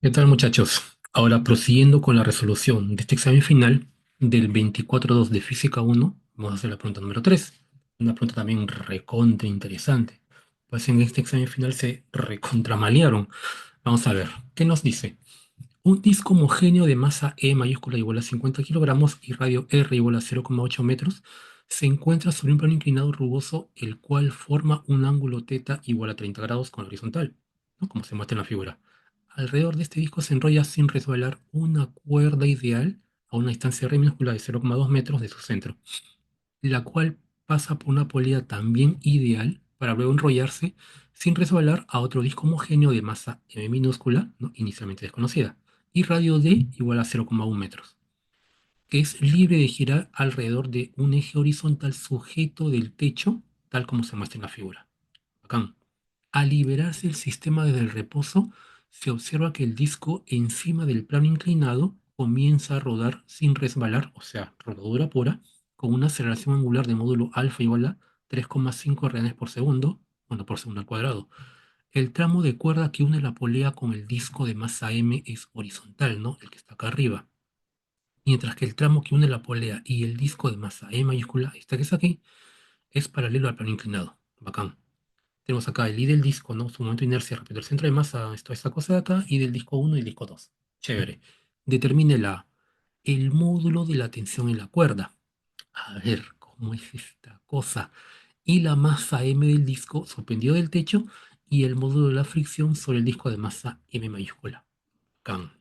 ¿Qué tal, muchachos? Ahora, prosiguiendo con la resolución de este examen final del 24.2 de Física 1, vamos a hacer la pregunta número 3. Una pregunta también recontra interesante. Pues en este examen final se recontramalearon. Vamos a ver, ¿qué nos dice? Un disco homogéneo de masa E mayúscula igual a 50 kilogramos y radio R igual a 0,8 metros se encuentra sobre un plano inclinado rugoso, el cual forma un ángulo θ igual a 30 grados con la horizontal, ¿no? Como se muestra en la figura. Alrededor de este disco se enrolla sin resbalar una cuerda ideal a una distancia R minúscula de 0,2 metros de su centro, la cual pasa por una polea también ideal para luego enrollarse sin resbalar a otro disco homogéneo de masa M minúscula, ¿no? Inicialmente desconocida, y radio D igual a 0,1 metros, que es libre de girar alrededor de un eje horizontal sujeto del techo, tal como se muestra en la figura. Bacán. Al liberarse el sistema desde el reposo, se observa que el disco encima del plano inclinado comienza a rodar sin resbalar, o sea, rodadura pura, con una aceleración angular de módulo alfa igual a 3,5 reales por segundo, bueno, por segundo al cuadrado. El tramo de cuerda que une la polea con el disco de masa m es horizontal, ¿no? El que está acá arriba. Mientras que el tramo que une la polea y el disco de masa E mayúscula, esta que está aquí, es paralelo al plano inclinado. Bacán. Tenemos acá el I del disco, ¿no? Su momento de inercia respecto al centro de masa, esta cosa de acá, y del disco uno y el disco 2. Chévere. Determine el módulo de la tensión en la cuerda. A ver, ¿cómo es esta cosa? Y la masa M del disco suspendido del techo y el módulo de la fricción sobre el disco de masa M mayúscula. Can.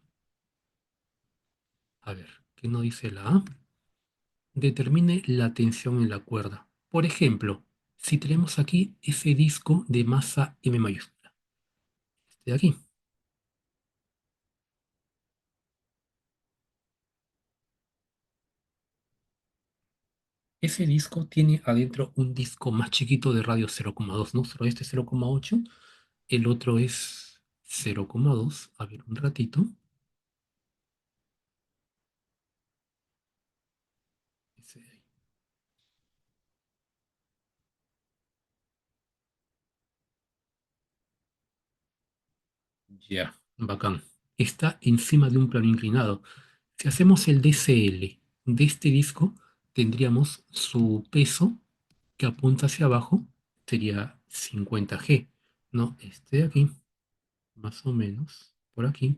A ver, ¿qué nos dice la A? Determine la tensión en la cuerda. Por ejemplo, si tenemos aquí ese disco de masa M mayúscula, este de aquí. Ese disco tiene adentro un disco más chiquito de radio 0,2, ¿no? Solo este es 0,8, el otro es 0,2. A ver, un ratito. Ese de ahí. Ya, bacán. Está encima de un plano inclinado. Si hacemos el DCL de este disco, tendríamos su peso que apunta hacia abajo, sería 50G, ¿no? Este de aquí, más o menos, por aquí,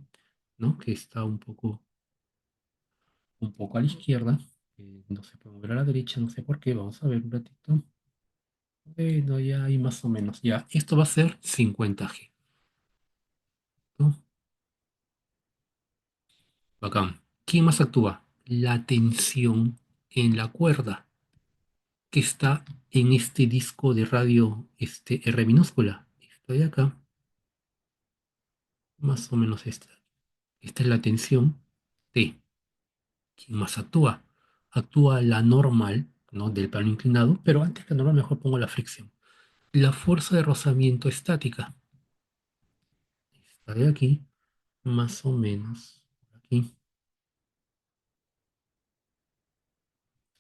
¿no? Que está un poco a la izquierda. No se puede mover a la derecha, no sé por qué. Vamos a ver un ratito. Bueno, ya hay más o menos. Ya, esto va a ser 50G, ¿no? Bacán. ¿Quién más actúa? La tensión en la cuerda que está en este disco de radio R minúscula. Esto de acá, más o menos esta. Esta es la tensión T. ¿Quién más actúa? Actúa la normal, ¿no? Del plano inclinado, pero antes que la normal mejor pongo la fricción. La fuerza de rozamiento estática. Esta de aquí, más o menos, por aquí.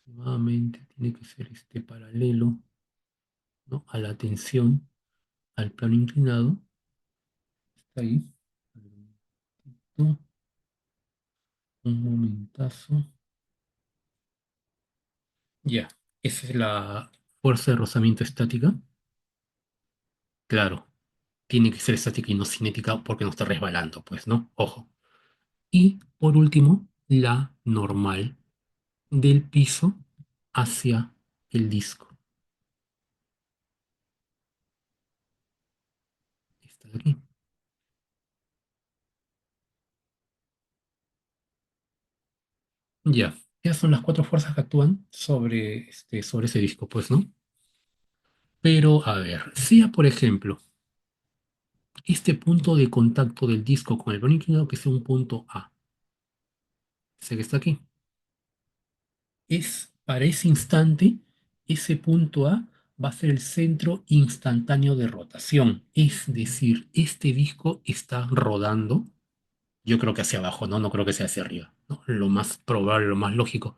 Nuevamente tiene que ser este paralelo, ¿no? A la tensión, al plano inclinado. Está ahí. Un momentazo. Ya. Esa es la fuerza de rozamiento estática. Claro, tiene que ser estática y no cinética porque no está resbalando, pues, ¿no? Ojo. Y por último, la normal del piso hacia el disco. Esta de aquí. Ya, esas son las cuatro fuerzas que actúan sobre ese disco, pues, ¿no? Pero, a ver, sea por ejemplo, este punto de contacto del disco con el plano inclinado que sea un punto A, ese que está aquí, es para ese instante, ese punto A va a ser el centro instantáneo de rotación. Es decir, este disco está rodando, yo creo que hacia abajo, ¿no? No creo que sea hacia arriba, ¿no? Lo más probable, lo más lógico.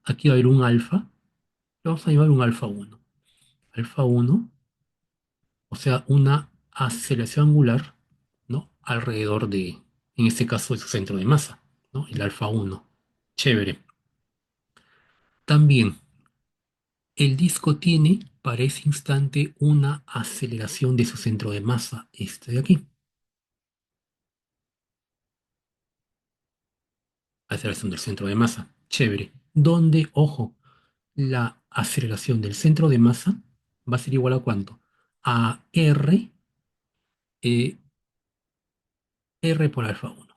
Aquí va a haber un alfa, le vamos a llamar un alfa uno. Alfa uno, o sea, una aceleración angular, ¿no? Alrededor de En este caso es su centro de masa, ¿no? El alfa uno. Chévere. También el disco tiene para ese instante una aceleración de su centro de masa, este de aquí. Aceleración del centro de masa. Chévere. Donde, ojo, la aceleración del centro de masa va a ser igual a ¿cuánto? A eh, R por alfa uno.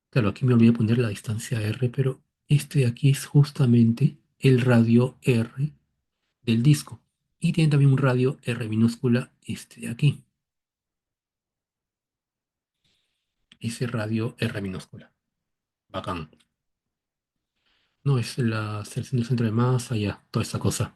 Claro, aquí me olvidé poner la distancia R, pero este de aquí es justamente el radio R del disco. Y tiene también un radio R minúscula, este de aquí. Ese radio R minúscula. Bacán. No, es la selección del centro de masa, ya, toda esa cosa.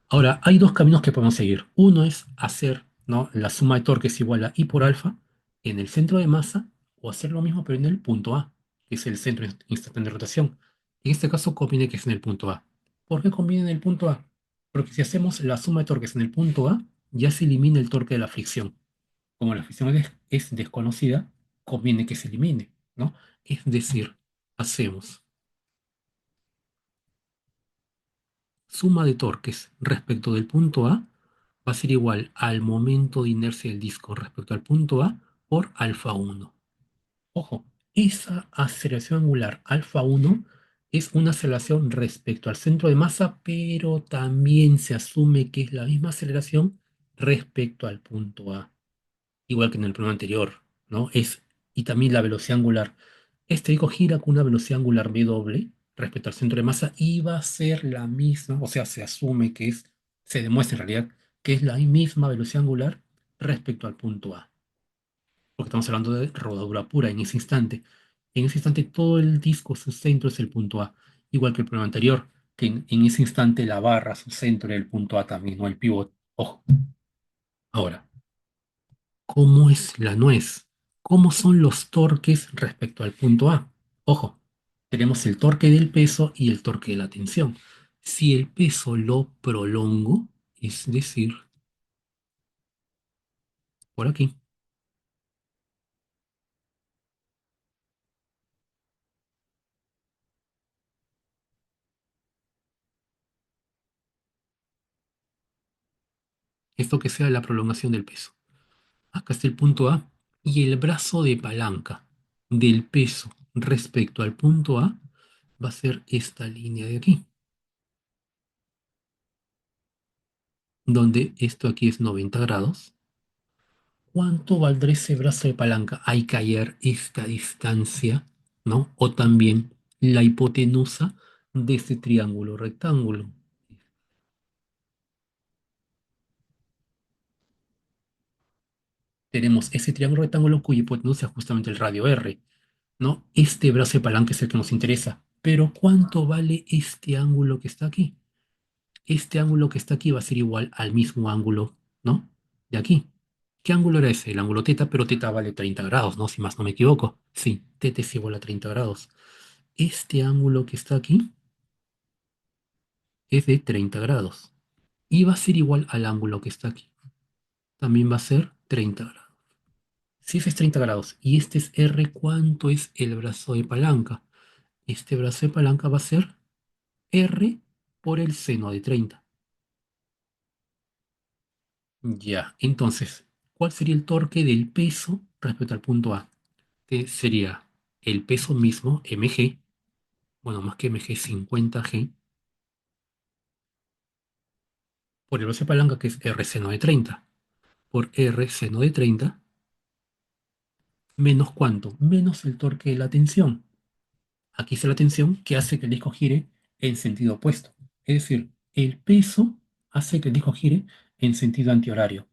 Ahora, hay dos caminos que podemos seguir. Uno es hacer, ¿no?, la suma de torques igual a I por alfa en el centro de masa, o hacer lo mismo pero en el punto A, que es el centro instantáneo de rotación. En este caso conviene que es en el punto A. ¿Por qué conviene en el punto A? Porque si hacemos la suma de torques en el punto A, ya se elimina el torque de la fricción. Como la fricción es desconocida, conviene que se elimine, ¿no? Es decir, hacemos suma de torques respecto del punto A va a ser igual al momento de inercia del disco respecto al punto A por alfa uno. Ojo, esa aceleración angular alfa uno es una aceleración respecto al centro de masa, pero también se asume que es la misma aceleración respecto al punto A, igual que en el problema anterior, ¿no? Y también la velocidad angular. Este disco gira con una velocidad angular v doble respecto al centro de masa y va a ser la misma, o sea, se asume que se demuestra en realidad que es la misma velocidad angular respecto al punto A, porque estamos hablando de rodadura pura en ese instante. En ese instante todo el disco, su centro es el punto A, igual que el problema anterior, que en ese instante la barra, su centro era el punto A también, no el pivot. Ojo. Ahora, ¿cómo es la nuez? ¿Cómo son los torques respecto al punto A? Ojo, tenemos el torque del peso y el torque de la tensión. Si el peso lo prolongo, es decir, por aquí, esto que sea la prolongación del peso. Acá está el punto A y el brazo de palanca del peso respecto al punto A va a ser esta línea de aquí, donde esto aquí es 90 grados. ¿Cuánto valdrá ese brazo de palanca? Hay que hallar esta distancia, ¿no? O también la hipotenusa de este triángulo rectángulo. Tenemos ese triángulo rectángulo cuya hipotenusa es justamente el radio R, ¿no? Este brazo de palanca es el que nos interesa. Pero ¿cuánto vale este ángulo que está aquí? Este ángulo que está aquí va a ser igual al mismo ángulo, ¿no? De aquí. ¿Qué ángulo era ese? El ángulo teta, pero teta vale 30 grados, ¿no? Si más no me equivoco. Sí, teta es igual a 30 grados. Este ángulo que está aquí es de 30 grados. Y va a ser igual al ángulo que está aquí. También va a ser 30 grados. Si ese es 30 grados y este es R, ¿cuánto es el brazo de palanca? Este brazo de palanca va a ser R por el seno de 30. Ya, entonces, ¿cuál sería el torque del peso respecto al punto A? Que sería el peso mismo, mg, bueno, más que mg, 50g, por el brazo de palanca que es R seno de 30, por R seno de 30, menos ¿cuánto? Menos el torque de la tensión. Aquí está la tensión que hace que el disco gire en sentido opuesto. Es decir, el peso hace que el disco gire en sentido antihorario.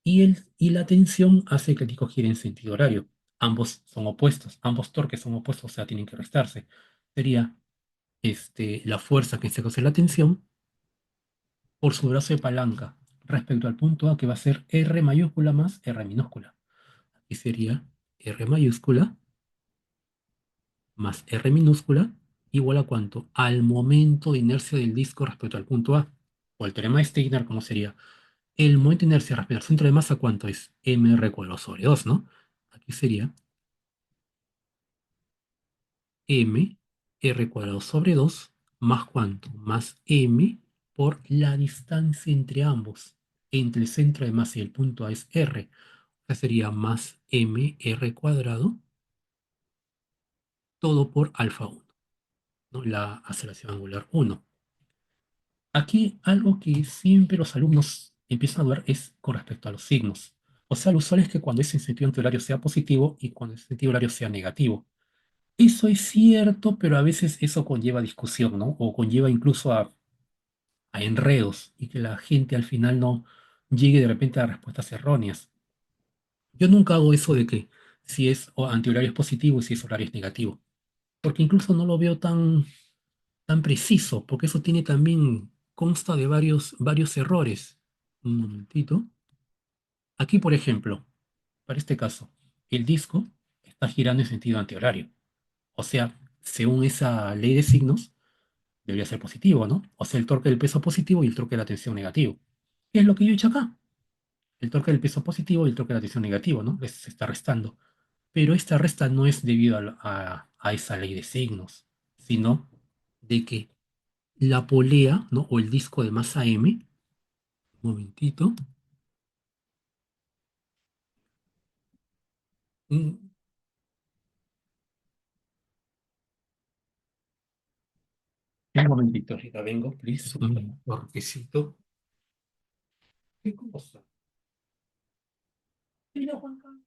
Y la tensión hace que el disco gire en sentido horario. Ambos son opuestos, ambos torques son opuestos, o sea, tienen que restarse. Sería la fuerza que se causa la tensión por su brazo de palanca respecto al punto A, que va a ser R mayúscula más R minúscula. Aquí sería R mayúscula más R minúscula igual a ¿cuánto? Al momento de inercia del disco respecto al punto A. O el teorema de Steiner, ¿cómo sería? El momento de inercia respecto al centro de masa, ¿cuánto es? MR cuadrado sobre 2, ¿no? Aquí sería m r cuadrado sobre 2 más cuánto, más m por la distancia entre ambos. Entre el centro de masa y el punto A es r. O sea, sería más m r cuadrado, todo por alfa 1, ¿no? La aceleración angular 1. Aquí algo que siempre los alumnos empiezan a ver es con respecto a los signos. O sea, lo usual es que cuando ese sentido antihorario sea positivo y cuando el sentido horario sea negativo. Eso es cierto, pero a veces eso conlleva discusión, ¿no? O conlleva incluso a enredos y que la gente al final no llegue de repente a respuestas erróneas. Yo nunca hago eso de que si es antihorario es positivo y si es horario es negativo, porque incluso no lo veo tan preciso, porque eso tiene también, consta de varios errores. Un momentito. Aquí, por ejemplo, para este caso, el disco está girando en sentido antihorario. O sea, según esa ley de signos, debería ser positivo, ¿no? O sea, el torque del peso positivo y el torque de la tensión negativo. ¿Qué es lo que yo he hecho acá? El torque del peso positivo y el torque de la tensión negativo, ¿no? Se está restando. Pero esta resta no es debido a esa ley de signos, sino de que la polea, ¿no? O el disco de masa M, un momentito, un, un momentito, ahorita vengo, please, un torquecito. ¿Qué cosa? Mira, Juan Carlos.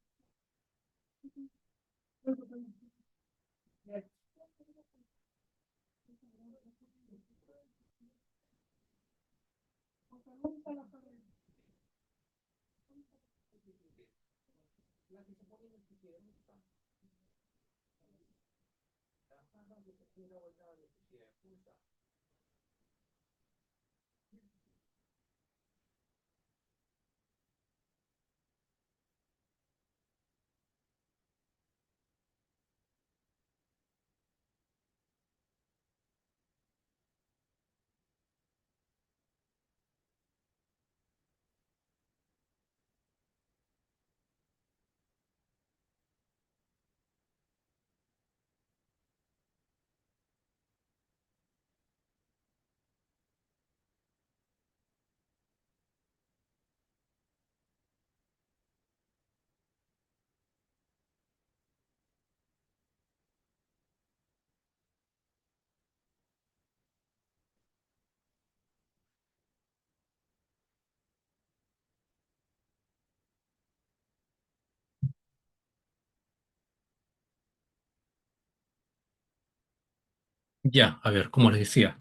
Ya, a ver, como les decía,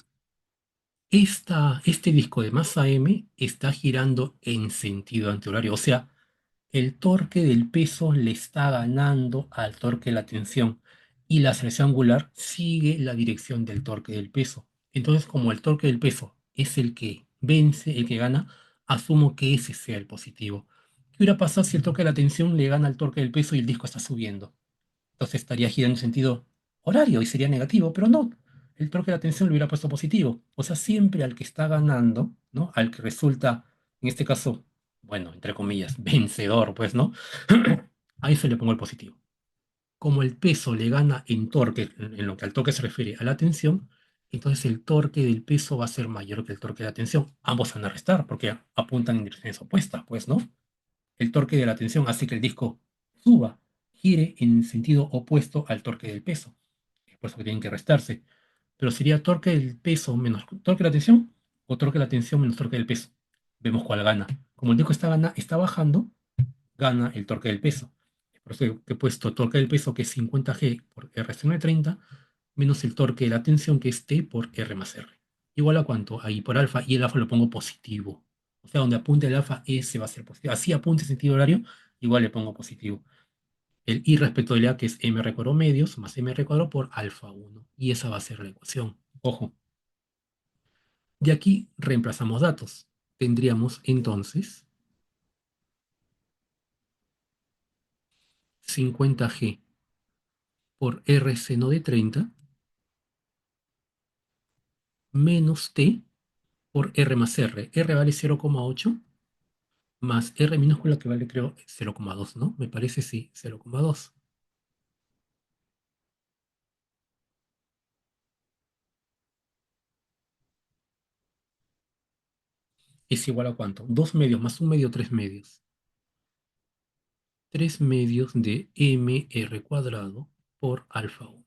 este disco de masa M está girando en sentido antihorario, o sea, el torque del peso le está ganando al torque de la tensión y la aceleración angular sigue la dirección del torque del peso. Entonces, como el torque del peso es el que vence, el que gana, asumo que ese sea el positivo. ¿Qué hubiera pasado si el torque de la tensión le gana al torque del peso y el disco está subiendo? Entonces estaría girando en sentido horario y sería negativo, pero no. El torque de la tensión lo hubiera puesto positivo. O sea, siempre al que está ganando, ¿no? Al que resulta, en este caso, bueno, entre comillas, vencedor, pues, ¿no? A eso le pongo el positivo. Como el peso le gana en torque, en lo que al torque se refiere a la tensión, entonces el torque del peso va a ser mayor que el torque de la tensión. Ambos van a restar porque apuntan en direcciones opuestas, pues, ¿no? El torque de la tensión hace que el disco suba, gire en sentido opuesto al torque del peso. Es por eso que tienen que restarse. Pero sería torque del peso menos torque de la tensión o torque de la tensión menos torque del peso. Vemos cuál gana. Como el disco está bajando, gana el torque del peso. Es por eso que he puesto torque del peso, que es 50G por R seno de 30, menos el torque de la tensión, que es T por R más R. Igual a cuánto, ahí por alfa, y el alfa lo pongo positivo. O sea, donde apunte el alfa, ese va a ser positivo. Así apunte en sentido horario, igual le pongo positivo. El I respecto de la que es mr cuadrado medios más mr cuadrado por alfa 1. Y esa va a ser la ecuación. Ojo. De aquí reemplazamos datos. Tendríamos entonces 50G por R seno de 30 menos T por R más R. R vale 0,8 más R minúscula que vale creo 0,2, ¿no? Me parece sí, 0,2. es igual a ¿cuánto? 2 medios más 1 medio, 3 medios. 3 medios de mr cuadrado por alfa 1.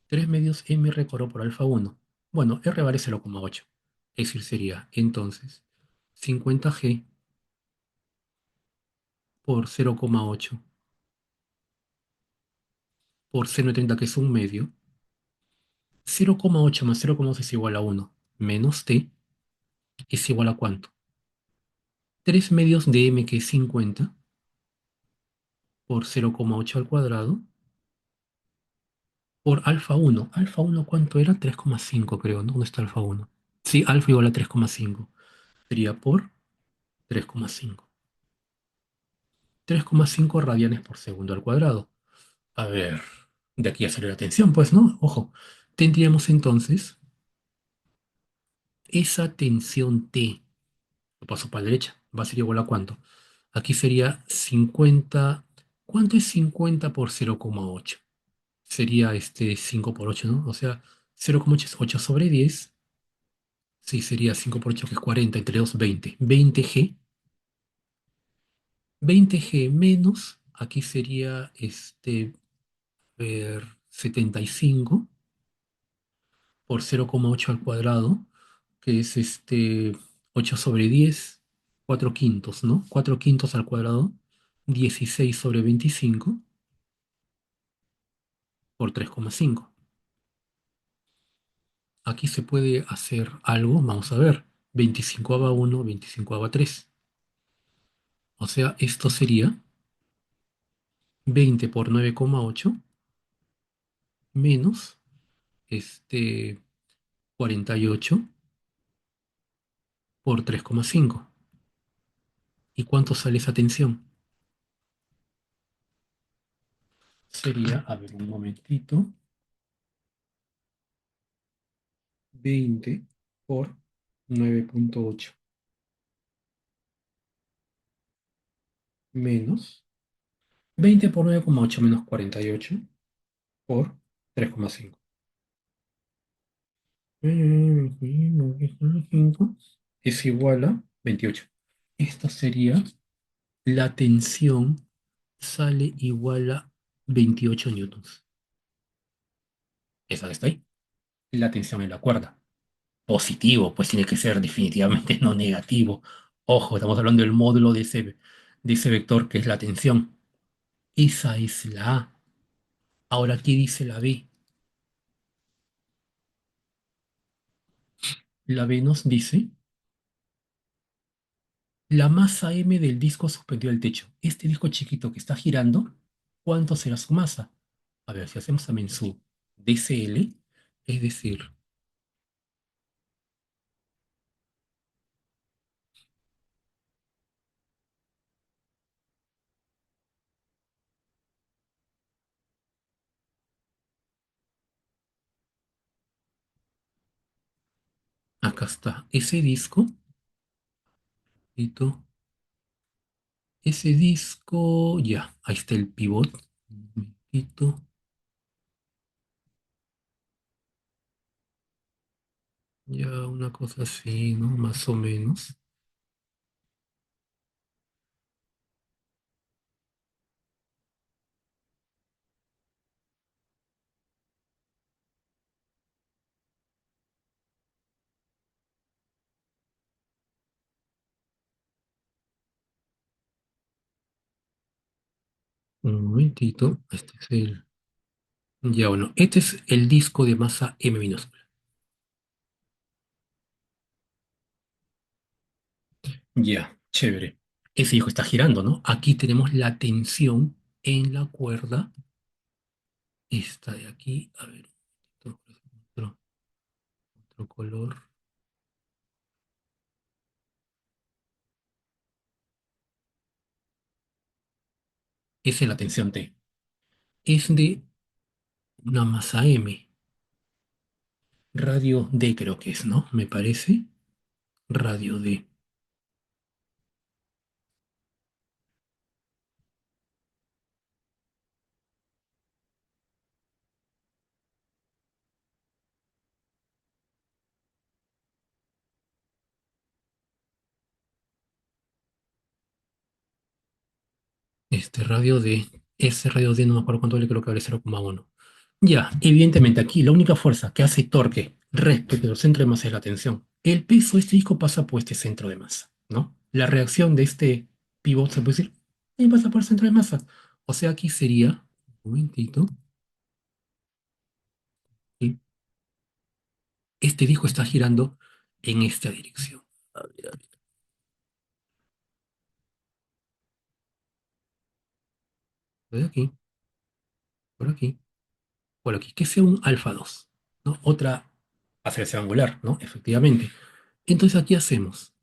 3 medios mr cuadrado por alfa 1. Bueno, r vale 0,8. Es decir, sería entonces 50g por 0,8 por seno de 30, que es 1 medio. 0,8 más 0,8 es igual a 1. Menos t es igual a ¿cuánto? 3 medios de m, que es 50, por 0,8 al cuadrado, por alfa 1. Alfa 1, ¿cuánto era? 3,5 creo, ¿no? ¿Dónde está alfa 1? Sí, alfa igual a 3,5. Sería por 3,5. 3,5 radianes por segundo al cuadrado. A ver, de aquí a salir la tensión, pues, ¿no? Ojo. Tendríamos entonces esa tensión T. Lo paso para la derecha. Va a ser igual a ¿cuánto? Aquí sería 50. ¿Cuánto es 50 por 0,8? Sería 5 por 8, ¿no? O sea, 0,8 es 8 sobre 10. Sí, sería 5 por 8, que es 40, entre 2, 20. 20G. 20G menos, aquí sería ver, 75 por 0,8 al cuadrado, que es 8 sobre 10, 4 quintos, ¿no? 4 quintos al cuadrado, 16 sobre 25 por 3,5. Aquí se puede hacer algo, vamos a ver, 25 a 1, 25 a 3. O sea, esto sería 20 por 9,8 menos 48 por 3,5. ¿Y cuánto sale esa tensión? Sería, a ver, un momentito, 20 por 9,8 menos 20 por 9,8 menos 48 por 3,5. Es igual a 28. Esto sería la tensión, sale igual a 28 newtons. Esa que está ahí. La tensión en la cuerda. Positivo, pues tiene que ser definitivamente no negativo. Ojo, estamos hablando del módulo de ese vector que es la tensión. Esa es la A. Ahora, ¿qué dice la B? La B nos dice la masa m del disco suspendido al techo. Este disco chiquito que está girando, ¿cuánto será su masa? A ver, si hacemos también su dcl, es decir, acá está ese disco, ese disco, ya, ahí está el pivot. Un momentito. Ya, una cosa así, ¿no? Más o menos. Un momentito. Ya, bueno, este es el disco de masa M minúscula. Ya, chévere. Ese disco está girando, ¿no? Aquí tenemos la tensión en la cuerda. Esta de aquí, a ver, otro, otro color. Esa es la tensión T. Es de una masa M. Radio D creo que es, ¿no? Me parece. Radio D. Radio D, ese radio D no me acuerdo cuánto le creo que vale 0,1. Ya, evidentemente aquí la única fuerza que hace torque respecto al centro de masa es la tensión. El peso de este disco pasa por este centro de masa, ¿no? La reacción de este pivot se puede decir, ahí pasa por el centro de masa. O sea, aquí sería, un momentito, y este disco está girando en esta dirección. A ver, por aquí, por aquí, por aquí, que sea un alfa 2, ¿no? Otra aceleración angular, ¿no? Efectivamente. Entonces aquí hacemos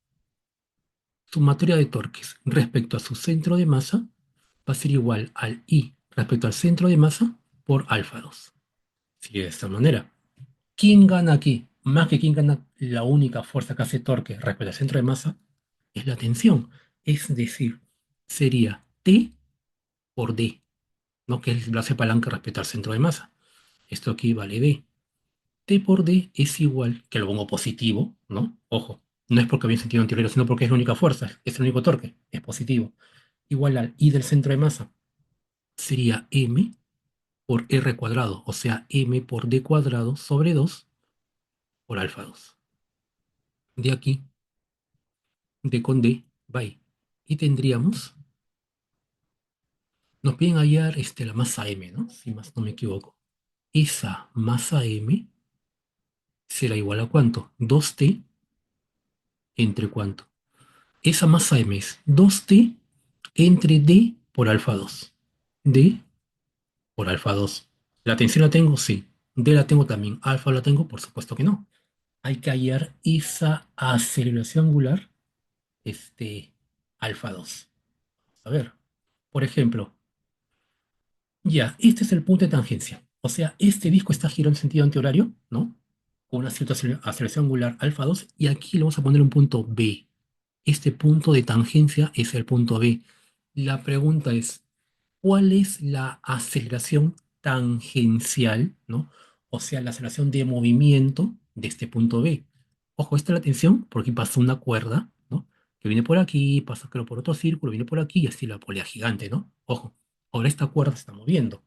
sumatoria de torques respecto a su centro de masa va a ser igual al I respecto al centro de masa por alfa 2. Sigue de esta manera. ¿Quién gana aquí? Más que quién gana, la única fuerza que hace torque respecto al centro de masa es la tensión. Es decir, sería T por D, ¿no? Que es la hace palanca respecto al centro de masa. Esto aquí vale D. T por D es igual, que lo pongo positivo, ¿no? Ojo, no es porque había sentido anterior, sino porque es la única fuerza, es el único torque, es positivo. Igual al I del centro de masa sería M por R cuadrado, o sea, M por D cuadrado sobre 2 por alfa 2. De aquí, D con D, va ahí. Y tendríamos, nos piden hallar la masa M, ¿no? Si más no me equivoco. Esa masa M será igual a ¿cuánto? 2T entre ¿cuánto? Esa masa M es 2T entre D por alfa 2. D por alfa 2. ¿La tensión la tengo? Sí. D la tengo también. Alfa la tengo, por supuesto que no. Hay que hallar esa aceleración angular, alfa 2. A ver, por ejemplo, ya, este es el punto de tangencia. O sea, este disco está girando en sentido antihorario, ¿no? Con una cierta aceleración angular alfa 2, y aquí le vamos a poner un punto B. Este punto de tangencia es el punto B. La pregunta es, ¿cuál es la aceleración tangencial, ¿no? O sea, la aceleración de movimiento de este punto B. Ojo, esta es la tensión, porque pasa una cuerda, ¿no? Que viene por aquí, pasa creo por otro círculo, viene por aquí y así la polea gigante, ¿no? Ojo, ahora esta cuerda se está moviendo.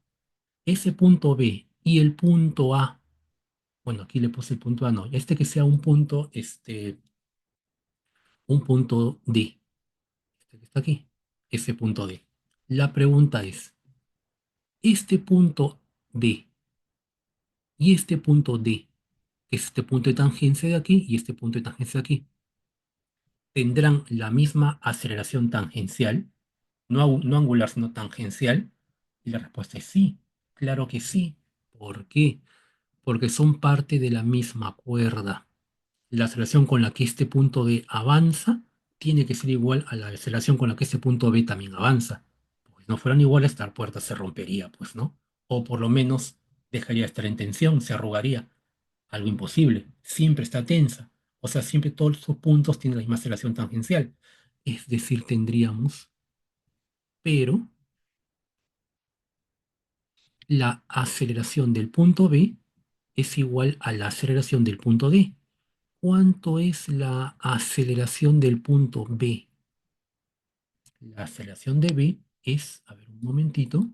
Ese punto B y el punto A, bueno, aquí le puse el punto A, no, que sea un punto D, este que está aquí, ese punto D. La pregunta es, este punto D y este punto D, que es este punto de tangencia de aquí y este punto de tangencia de aquí, tendrán la misma aceleración tangencial, no, no angular, sino tangencial. Y la respuesta es sí, claro que sí. ¿Por qué? Porque son parte de la misma cuerda. La aceleración con la que este punto D avanza tiene que ser igual a la aceleración con la que este punto B también avanza. Pues si no fueran iguales, esta puerta se rompería, pues, ¿no? O por lo menos dejaría de estar en tensión, se arrugaría. Algo imposible. Siempre está tensa. O sea, siempre todos sus puntos tienen la misma aceleración tangencial. Es decir, tendríamos, pero la aceleración del punto B es igual a la aceleración del punto D. ¿Cuánto es la aceleración del punto B? La aceleración de B es, a ver un momentito,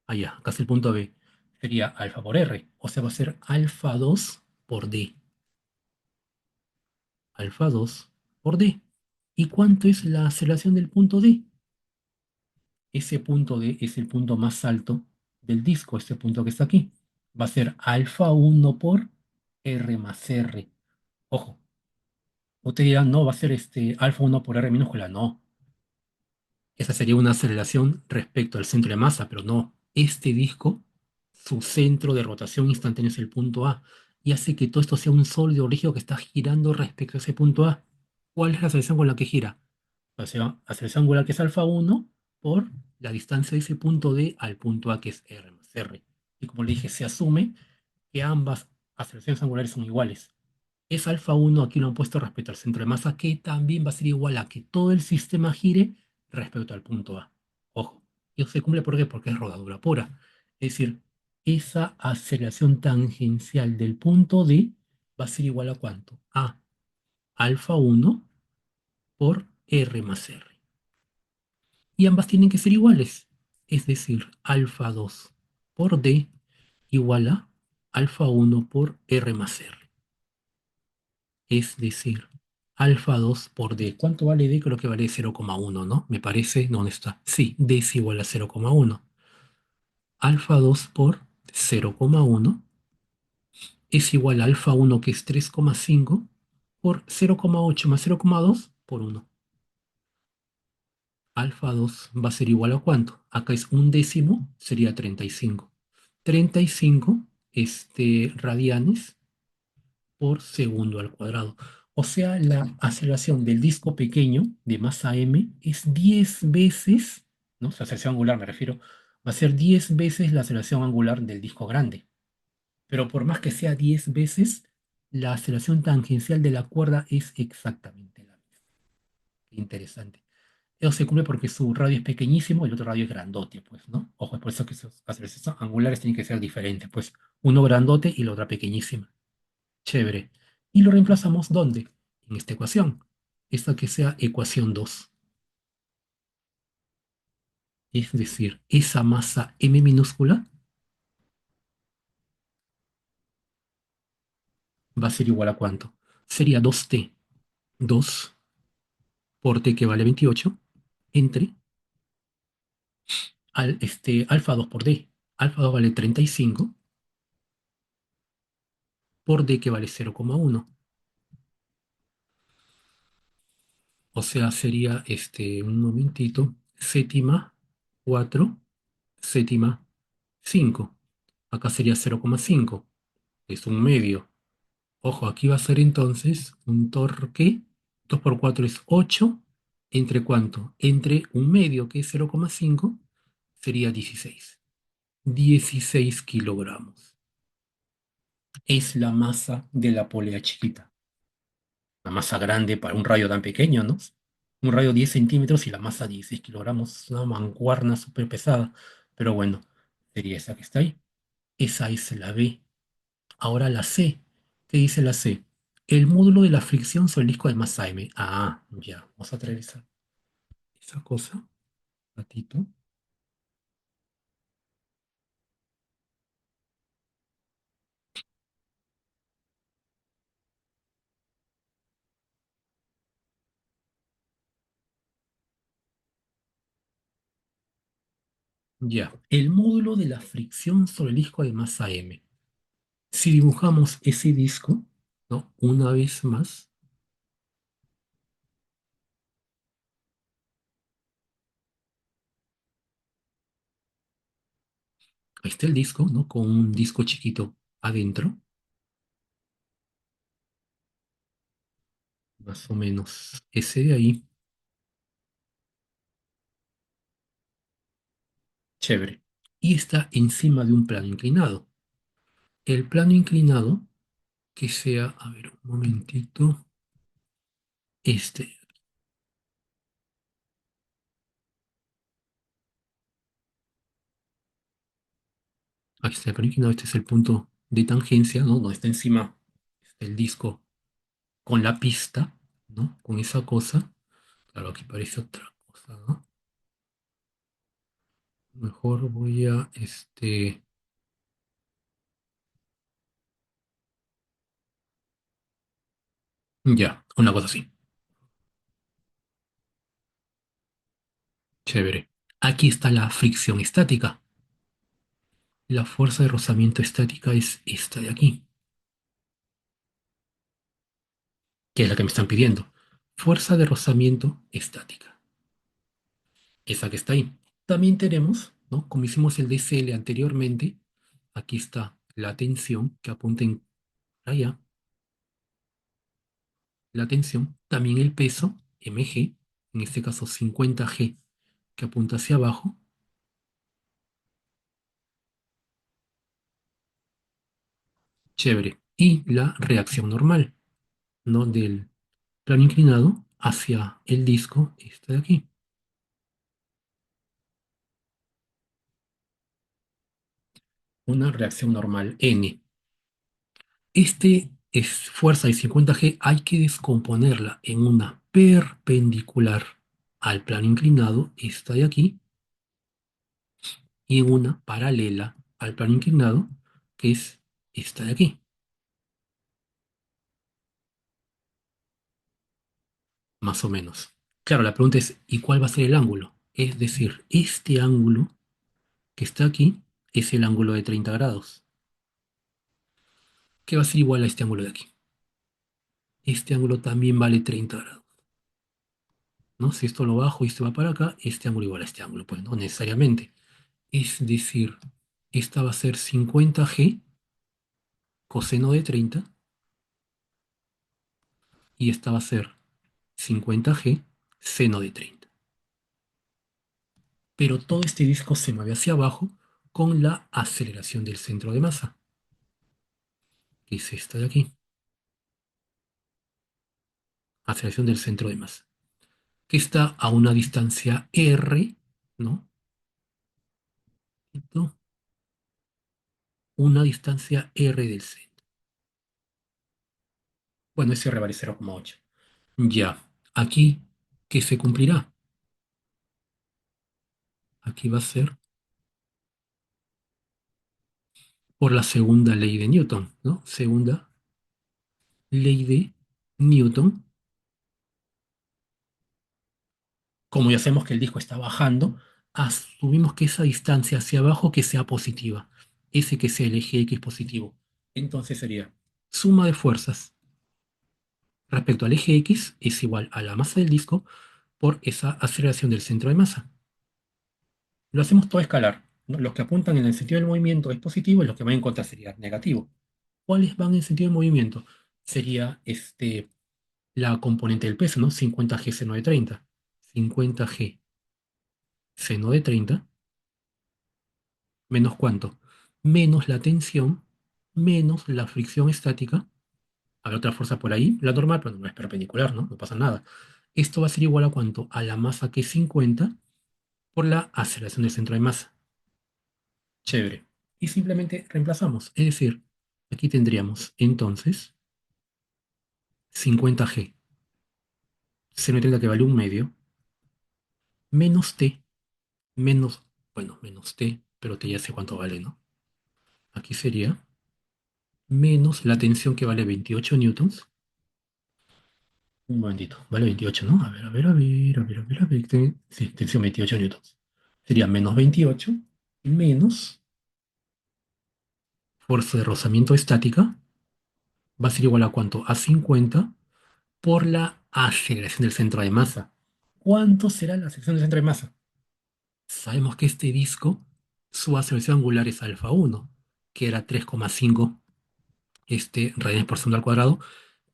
allá, acá es el punto B, sería alfa por R, o sea, va a ser alfa 2 por D, alfa 2 por D. ¿Y cuánto es la aceleración del punto D? Ese punto D es el punto más alto del disco, este punto que está aquí. Va a ser alfa 1 por R más R. Ojo, ustedes dirán, no, va a ser alfa 1 por R minúscula. No, esa sería una aceleración respecto al centro de masa, pero no. Este disco, su centro de rotación instantánea es el punto A, y hace que todo esto sea un sólido rígido que está girando respecto a ese punto A. ¿Cuál es la aceleración con la que gira? La aceleración angular, que es alfa 1 por la distancia de ese punto D al punto A, que es R más R. Y como le dije, se asume que ambas aceleraciones angulares son iguales. Es alfa 1, aquí lo han puesto respecto al centro de masa, que también va a ser igual a que todo el sistema gire respecto al punto A. Ojo, y eso se cumple ¿por qué? Porque es rodadura pura. Es decir, esa aceleración tangencial del punto D va a ser igual a ¿cuánto? A alfa 1 por R más R. y ambas tienen que ser iguales. Es decir, alfa 2 por D igual a alfa uno por R más R. Es decir, alfa 2 por D. ¿Cuánto vale D? Creo que vale 0,1, ¿no? Me parece, ¿dónde está? Sí, D es igual a 0,1. Alfa 2 por 0,1 es igual a alfa uno, que es 3,5 por 0,8 más 0,2 por 1. Alfa 2 va a ser igual a ¿cuánto? Acá es un décimo, sería 35. 35 radianes por segundo al cuadrado. O sea, la aceleración del disco pequeño de masa m es 10 veces, ¿no? O sea, aceleración angular me refiero, va a ser 10 veces la aceleración angular del disco grande. Pero por más que sea 10 veces, la aceleración tangencial de la cuerda es exactamente la misma. Interesante. Eso se cumple porque su radio es pequeñísimo y el otro radio es grandote, pues, ¿no? Ojo, es por eso que sus aceleraciones angulares tienen que ser diferentes, pues, uno grandote y la otra pequeñísima. Chévere. Y lo reemplazamos ¿dónde? En esta ecuación. Esta que sea ecuación 2. Es decir, esa masa m minúscula va a ser igual a ¿cuánto? Sería 2t. 2 por t, que vale 28, entre alfa 2 por d. Alfa 2 vale 35 por d, que vale 0,1. O sea, sería un momentito, séptima 4, séptima 5. Acá sería 0,5, es un medio. Ojo, aquí va a ser entonces un torque. 2 por 4 es 8. ¿Entre cuánto? Entre un medio, que es 0,5, sería 16. 16 kilogramos. Es la masa de la polea chiquita. La masa grande para un radio tan pequeño, ¿no? Un radio 10 centímetros y la masa 16 kilogramos. Una mancuerna súper pesada. Pero bueno, sería esa que está ahí. Esa es la B. Ahora la C. ¿Qué dice la C? El módulo de la fricción sobre el disco de masa M. Ah, ya. Vamos a traer esa cosa. Un ratito. Ya. El módulo de la fricción sobre el disco de masa M. Si dibujamos ese disco, ¿no? Una vez más, ahí está el disco, ¿no? Con un disco chiquito adentro, más o menos ese de ahí. Chévere. Y está encima de un plano inclinado. El plano inclinado, que sea, a ver, un momentito, este. Aquí está el plano inclinado, este es el punto de tangencia, ¿no? Donde está encima el disco con la pista, ¿no? Con esa cosa. Claro, aquí parece otra cosa, ¿no? Mejor voy a, ya, una cosa así. Chévere. Aquí está la fricción estática. La fuerza de rozamiento estática es esta de aquí, que es la que me están pidiendo. Fuerza de rozamiento estática. Esa que está ahí. También tenemos, ¿no? Como hicimos el DCL anteriormente, aquí está la tensión que apunta en allá, la tensión, también el peso, mg, en este caso 50g, que apunta hacia abajo, chévere. Y la reacción normal, ¿no? Del plano inclinado hacia el disco, este de aquí. Una reacción normal N. Es fuerza de 50g, hay que descomponerla en una perpendicular al plano inclinado, esta de aquí, y una paralela al plano inclinado, que es esta de aquí, más o menos. Claro, la pregunta es, ¿y cuál va a ser el ángulo? Es decir, este ángulo que está aquí es el ángulo de 30 grados, que va a ser igual a este ángulo de aquí. Este ángulo también vale 30 grados, ¿no? Si esto lo bajo y esto va para acá, este ángulo igual a este ángulo, pues no necesariamente. Es decir, esta va a ser 50G coseno de 30 y esta va a ser 50G seno de 30. Pero todo este disco se mueve hacia abajo con la aceleración del centro de masa, que es esta de aquí, aceleración del centro de masa, que está a una distancia r, ¿no? ¿No? Una distancia r del centro. Bueno, ese r vale 0,8. Ya, aquí, ¿qué se cumplirá? Aquí va a ser por la segunda ley de Newton, ¿no? Segunda ley de Newton. Como ya sabemos que el disco está bajando, asumimos que esa distancia hacia abajo que sea positiva, ese que sea el eje X positivo. Entonces sería suma de fuerzas respecto al eje X es igual a la masa del disco por esa aceleración del centro de masa. Lo hacemos todo escalar, ¿no? Los que apuntan en el sentido del movimiento es positivo y los que van en contra sería negativo. ¿Cuáles van en sentido del movimiento? Sería la componente del peso, ¿no? 50G seno de 30. 50G seno de 30 menos cuánto, menos la tensión, menos la fricción estática. Habrá otra fuerza por ahí, la normal, pero no es perpendicular, ¿no? No pasa nada. Esto va a ser igual a cuánto, a la masa que es 50 por la aceleración del centro de masa. Chévere. Y simplemente reemplazamos. Es decir, aquí tendríamos entonces 50G, seno de 30 que vale un medio, menos T, menos, bueno, menos T, pero T ya sé cuánto vale, ¿no? Aquí sería menos la tensión que vale 28 newtons. Un momentito, vale 28, ¿no? A ver, a ver, a ver, a ver, a ver, a ver. Sí, tensión 28 newtons. Sería menos 28 menos fuerza de rozamiento estática. Va a ser igual a cuánto? A 50 por la aceleración del centro de masa. ¿Cuánto será la aceleración del centro de masa? Sabemos que este disco, su aceleración angular es alfa 1, que era 3,5 radianes por segundo al cuadrado,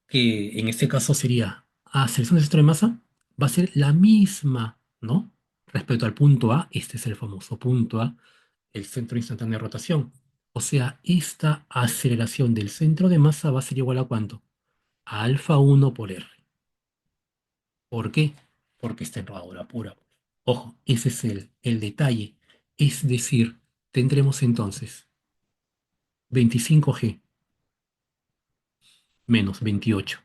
que en este caso sería aceleración del centro de masa, va a ser la misma, ¿no? Respecto al punto A, este es el famoso punto A, el centro instantáneo de rotación. O sea, esta aceleración del centro de masa va a ser igual a ¿cuánto? A alfa 1 por R. ¿Por qué? Porque está en rodadura pura. Ojo, ese es el detalle. Es decir, tendremos entonces 25G menos 28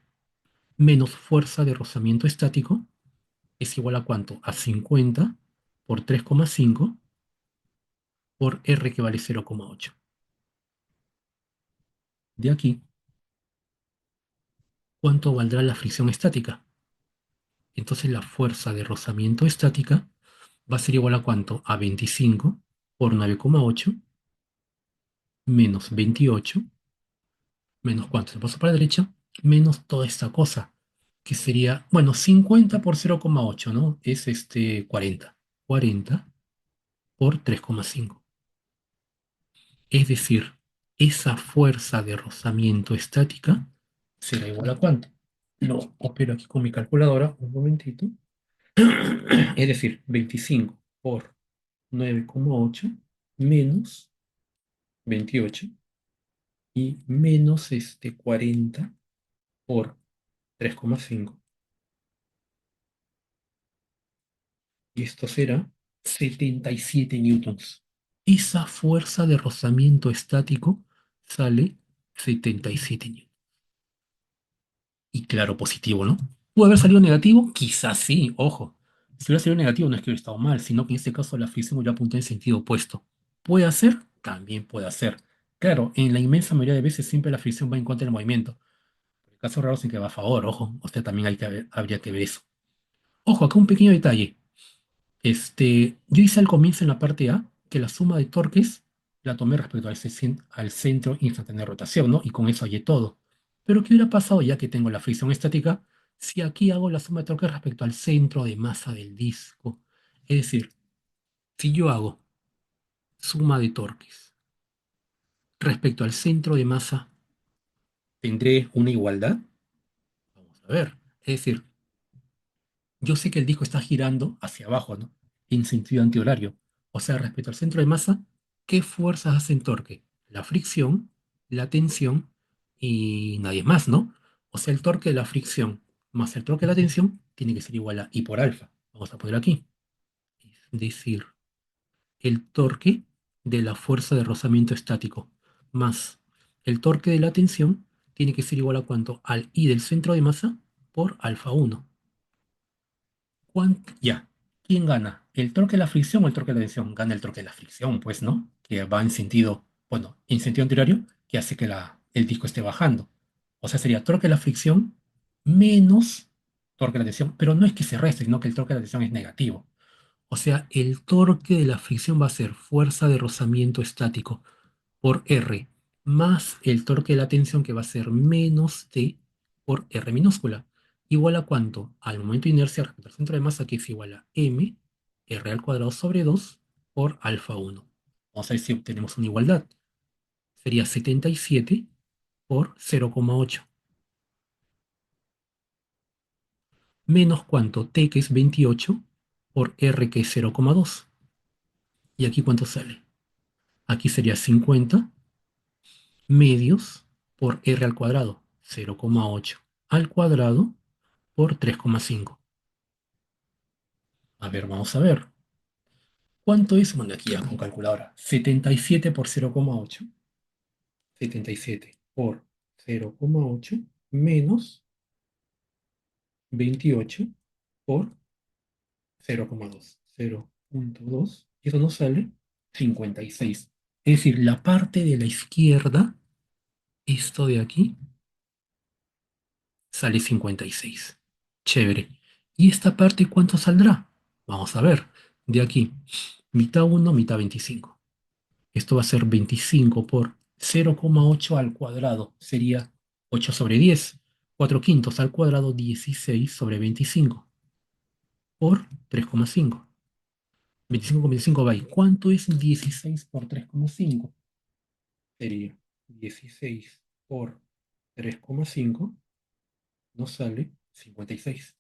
menos fuerza de rozamiento estático es igual a ¿cuánto? A 50 por 3,5 por R que vale 0,8. De aquí, ¿cuánto valdrá la fricción estática? Entonces la fuerza de rozamiento estática va a ser igual a ¿cuánto? A 25 por 9,8 menos 28 menos ¿cuánto? Se pasa para la derecha, menos toda esta cosa, que sería, bueno, 50 por 0,8, ¿no? Es 40. 40 por 3,5. Es decir, esa fuerza de rozamiento estática será igual a ¿cuánto? Lo opero aquí con mi calculadora, un momentito. Es decir, 25 por 9,8 menos 28 y menos 40 por 3,5. Y esto será 77 newtons. Esa fuerza de rozamiento estático sale 77 newtons. Y claro, positivo, ¿no? ¿Pudo haber salido negativo? Quizás sí, ojo. Si hubiera sido negativo, no es que hubiera estado mal, sino que en este caso la fricción hubiera apuntado en sentido opuesto. ¿Puede hacer? También puede hacer. Claro, en la inmensa mayoría de veces siempre la fricción va en contra del movimiento. En casos raros en que va a favor, ojo, o sea, también habría que ver eso. Ojo, acá un pequeño detalle. Yo hice al comienzo en la parte A que la suma de torques la tomé respecto al centro instantáneo de rotación, ¿no? Y con eso hallé todo. Pero ¿qué hubiera pasado ya que tengo la fricción estática si aquí hago la suma de torques respecto al centro de masa del disco? Es decir, si yo hago suma de torques respecto al centro de masa, ¿tendré una igualdad? Vamos a ver. Es decir, yo sé que el disco está girando hacia abajo, ¿no? En sentido antihorario. O sea, respecto al centro de masa, ¿qué fuerzas hacen torque? La fricción, la tensión y nadie más, ¿no? O sea, el torque de la fricción más el torque de la tensión tiene que ser igual a I por alfa. Vamos a poner aquí. Es decir, el torque de la fuerza de rozamiento estático más el torque de la tensión tiene que ser igual a cuánto? Al I del centro de masa por alfa 1. Ya. ¿Quién gana? ¿El torque de la fricción o el torque de la tensión? Gana el torque de la fricción, pues, ¿no? Que va en sentido, bueno, en sentido anterior, que hace que el disco esté bajando. O sea, sería torque de la fricción menos torque de la tensión. Pero no es que se reste, sino que el torque de la tensión es negativo. O sea, el torque de la fricción va a ser fuerza de rozamiento estático por R, más el torque de la tensión que va a ser menos T por R minúscula. ¿Igual a cuánto? Al momento de inercia respecto al centro de masa, que es igual a M, R al cuadrado sobre 2 por alfa 1. Vamos a ver si obtenemos una igualdad. Sería 77 por 0,8. Menos cuánto, T que es 28 por R que es 0,2. ¿Y aquí cuánto sale? Aquí sería 50 medios por R al cuadrado, 0,8 al cuadrado por 3,5. A ver, vamos a ver. ¿Cuánto es? Bueno, aquí ya con calculadora. 77 por 0,8. 77 por 0,8 menos 28 por 0,2. 0,2. Y eso nos sale 56. Es decir, la parte de la izquierda, esto de aquí, sale 56. Chévere. ¿Y esta parte cuánto saldrá? Vamos a ver. De aquí, mitad 1, mitad 25. Esto va a ser 25 por 0,8 al cuadrado. Sería 8 sobre 10. 4 quintos al cuadrado, 16 sobre 25. Por 3,5. 25 con 25 va ahí. ¿Cuánto es 16 por 3,5? Sería 16 por 3,5. Nos sale 56.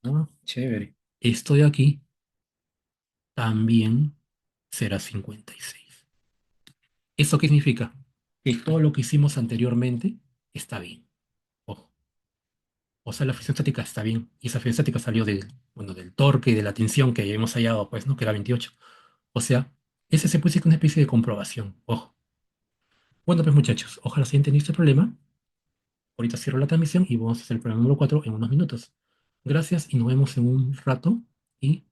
Ah, chévere. Esto de aquí también será 56. ¿Eso qué significa? Que todo lo que hicimos anteriormente está bien. Ojo. O sea, la fricción estática está bien. Y esa fricción estática salió bueno, del torque y de la tensión que habíamos hallado, pues, ¿no? Que era 28. O sea, ese se puede decir que es una especie de comprobación. Ojo. Bueno, pues muchachos, ojalá se hayan entendido este problema. Ahorita cierro la transmisión y vamos a hacer el problema número 4 en unos minutos. Gracias y nos vemos en un rato. Y